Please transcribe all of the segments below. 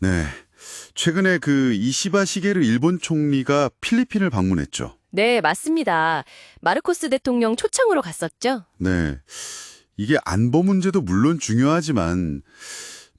네. 최근에 그 이시바 시게루 일본 총리가 필리핀을 방문했죠. 네, 맞습니다. 마르코스 대통령 초청으로 갔었죠? 네. 이게 안보 문제도 물론 중요하지만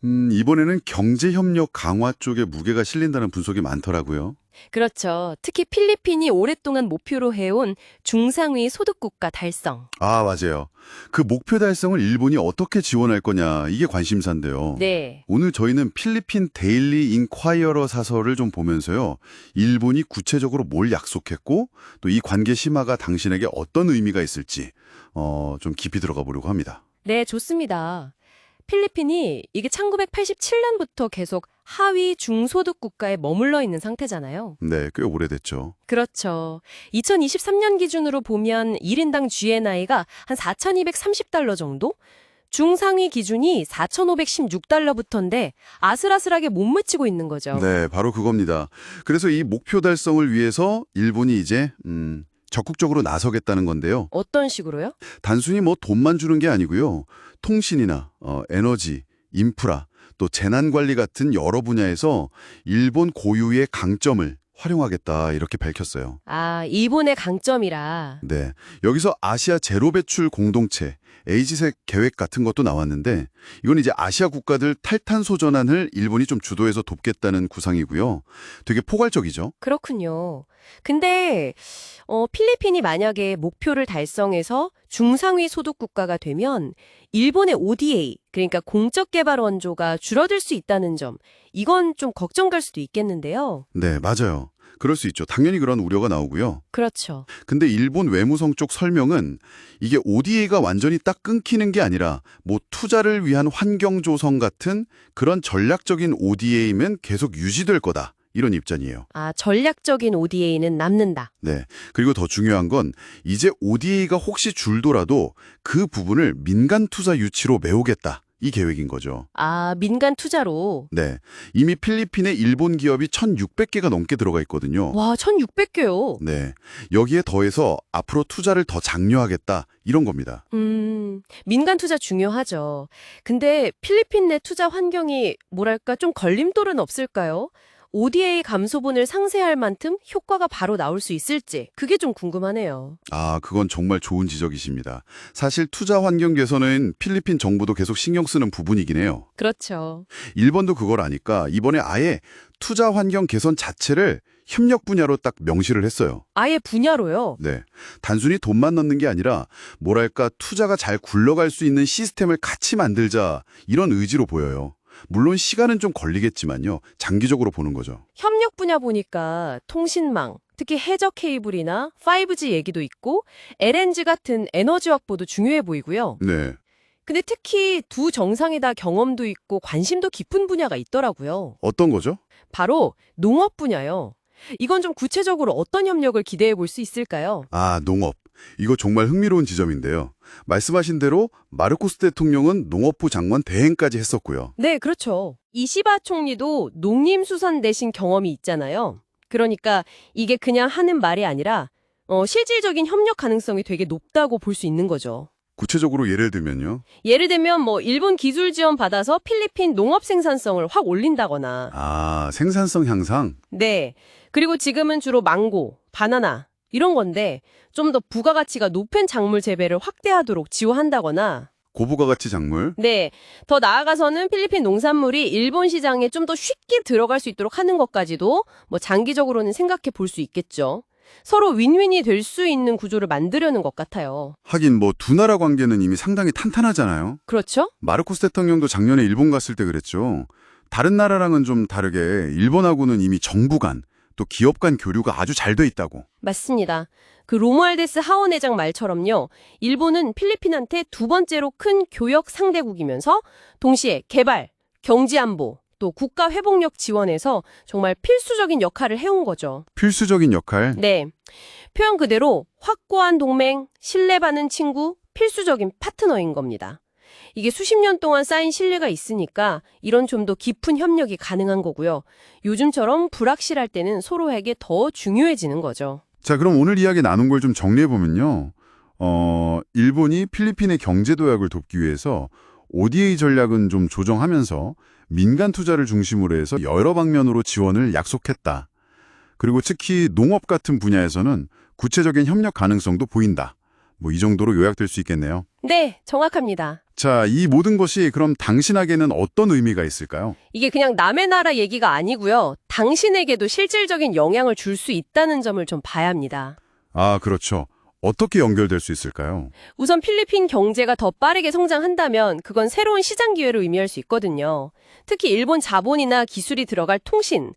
이번에는 경제협력 강화 쪽에 무게가 실린다는 분석이 많더라고요. 그렇죠. 특히 필리핀이 오랫동안 목표로 해온 중상위 소득국가 달성. 아, 맞아요. 그 목표 달성을 일본이 어떻게 지원할 거냐, 이게 관심사인데요. 네. 오늘 저희는 필리핀 데일리 인콰이어러 사설을 좀 보면서요. 일본이 구체적으로 뭘 약속했고 또 이 관계 심화가 당신에게 어떤 의미가 있을지 좀 깊이 들어가 보려고 합니다. 네, 좋습니다. 필리핀이 이게 1987년부터 계속 하위 중소득 국가에 머물러 있는 상태잖아요. 네, 꽤 오래됐죠. 그렇죠. 2023년 기준으로 보면 1인당 GNI가 한 4,230달러 정도? 중상위 기준이 4,516달러부터인데 아슬아슬하게 못 미치고 있는 거죠. 네, 바로 그겁니다. 그래서 이 목표 달성을 위해서 일본이 이제 적극적으로 나서겠다는 건데요. 어떤 식으로요? 단순히 뭐 돈만 주는 게 아니고요. 통신이나 에너지, 인프라, 또 재난관리 같은 여러 분야에서 일본 고유의 강점을 활용하겠다 이렇게 밝혔어요. 아, 일본의 강점이라. 네, 여기서 아시아 제로 배출 공동체, 에이지색 계획 같은 것도 나왔는데 이건 이제 아시아 국가들 탈탄소 전환을 일본이 좀 주도해서 돕겠다는 구상이고요. 되게 포괄적이죠. 그렇군요. 근데 필리핀이 만약에 목표를 달성해서 중상위 소득 국가가 되면 일본의 ODA, 그러니까 공적 개발 원조가 줄어들 수 있다는 점, 이건 좀 걱정될 수도 있겠는데요. 네, 맞아요. 그럴 수 있죠. 당연히 그런 우려가 나오고요. 그렇죠. 근데 일본 외무성 쪽 설명은 이게 ODA가 완전히 딱 끊기는 게 아니라 뭐 투자를 위한 환경 조성 같은 그런 전략적인 ODA면 계속 유지될 거다. 이런 입장이에요. 아, 전략적인 ODA는 남는다. 네. 그리고 더 중요한 건 이제 ODA가 혹시 줄더라도 그 부분을 민간 투자 유치로 메우겠다. 이 계획인 거죠. 아, 민간 투자로. 네. 이미 필리핀에 일본 기업이 1,600개가 넘게 들어가 있거든요. 와, 1,600개요. 네. 여기에 더해서 앞으로 투자를 더 장려하겠다. 이런 겁니다. 민간 투자 중요하죠. 근데 필리핀 내 투자 환경이 뭐랄까 좀 걸림돌은 없을까요? ODA 감소분을 상쇄할 만큼 효과가 바로 나올 수 있을지 그게 좀 궁금하네요. 아, 그건 정말 좋은 지적이십니다. 사실 투자 환경 개선은 필리핀 정부도 계속 신경 쓰는 부분이긴 해요. 그렇죠. 일본도 그걸 아니까 이번에 아예 투자 환경 개선 자체를 협력 분야로 딱 명시를 했어요. 아예 분야로요. 네. 단순히 돈만 넣는 게 아니라 뭐랄까 투자가 잘 굴러갈 수 있는 시스템을 같이 만들자 이런 의지로 보여요. 물론 시간은 좀 걸리겠지만요. 장기적으로 보는 거죠. 협력 분야 보니까 통신망, 특히 해저 케이블이나 5G 얘기도 있고 LNG 같은 에너지 확보도 중요해 보이고요. 네. 근데 특히 두 정상이 다 경험도 있고 관심도 깊은 분야가 있더라고요. 어떤 거죠? 바로 농업 분야요. 이건 좀 구체적으로 어떤 협력을 기대해 볼 수 있을까요? 아, 농업. 이거 정말 흥미로운 지점인데요. 말씀하신 대로 마르코스 대통령은 농업부 장관 대행까지 했었고요. 네, 그렇죠. 이시바 총리도 농림수산 대신 경험이 있잖아요. 그러니까 이게 그냥 하는 말이 아니라 실질적인 협력 가능성이 되게 높다고 볼 수 있는 거죠. 구체적으로 예를 들면요. 예를 들면 일본 기술 지원 받아서 필리핀 농업 생산성을 확 올린다거나. 아, 생산성 향상? 네. 그리고 지금은 주로 망고, 바나나 이런 건데 좀 더 부가가치가 높은 작물 재배를 확대하도록 지원한다거나. 고부가가치 작물? 네. 더 나아가서는 필리핀 농산물이 일본 시장에 좀 더 쉽게 들어갈 수 있도록 하는 것까지도 장기적으로는 생각해 볼 수 있겠죠. 서로 윈윈이 될 수 있는 구조를 만들려는 것 같아요. 하긴 두 나라 관계는 이미 상당히 탄탄하잖아요. 그렇죠? 마르코스 대통령도 작년에 일본 갔을 때 그랬죠. 다른 나라랑은 좀 다르게 일본하고는 이미 정부 간, 또 기업 간 교류가 아주 잘 돼 있다고. 맞습니다. 그 로무알데스 하원 회장 말처럼요. 일본은 필리핀한테 두 번째로 큰 교역 상대국이면서 동시에 개발, 경제안보, 또 국가 회복력 지원에서 정말 필수적인 역할을 해온 거죠. 필수적인 역할? 네. 표현 그대로 확고한 동맹, 신뢰받는 친구, 필수적인 파트너인 겁니다. 이게 수십 년 동안 쌓인 신뢰가 있으니까 이런 좀 더 깊은 협력이 가능한 거고요. 요즘처럼 불확실할 때는 서로에게 더 중요해지는 거죠. 자, 그럼 오늘 이야기 나눈 걸 좀 정리해보면요. 일본이 필리핀의 경제 도약을 돕기 위해서 ODA 전략은 좀 조정하면서 민간 투자를 중심으로 해서 여러 방면으로 지원을 약속했다. 그리고 특히 농업 같은 분야에서는 구체적인 협력 가능성도 보인다. 뭐 이 정도로 요약될 수 있겠네요. 네, 정확합니다. 자, 이 모든 것이 그럼 당신에게는 어떤 의미가 있을까요? 이게 그냥 남의 나라 얘기가 아니고요. 당신에게도 실질적인 영향을 줄 수 있다는 점을 좀 봐야 합니다. 아, 그렇죠. 어떻게 연결될 수 있을까요? 우선 필리핀 경제가 더 빠르게 성장한다면 그건 새로운 시장 기회를 의미할 수 있거든요. 특히 일본 자본이나 기술이 들어갈 통신,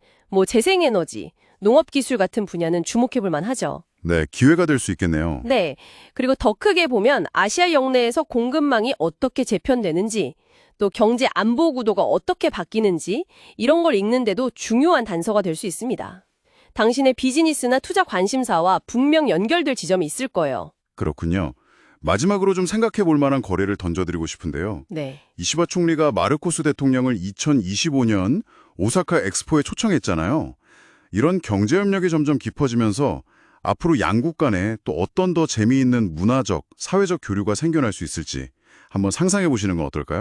재생에너지, 농업기술 같은 분야는 주목해볼 만하죠. 네, 기회가 될 수 있겠네요. 네. 그리고 더 크게 보면 아시아 영내에서 공급망이 어떻게 재편되는지, 또 경제 안보 구도가 어떻게 바뀌는지 이런 걸 읽는데도 중요한 단서가 될 수 있습니다. 당신의 비즈니스나 투자 관심사와 분명 연결될 지점이 있을 거예요. 그렇군요. 마지막으로 좀 생각해 볼 만한 거래를 던져드리고 싶은데요. 네. 이시바 총리가 마르코스 대통령을 2025년 오사카 엑스포에 초청했잖아요. 이런 경제협력이 점점 깊어지면서 앞으로 양국 간에 또 어떤 더 재미있는 문화적, 사회적 교류가 생겨날 수 있을지 한번 상상해 보시는 건 어떨까요?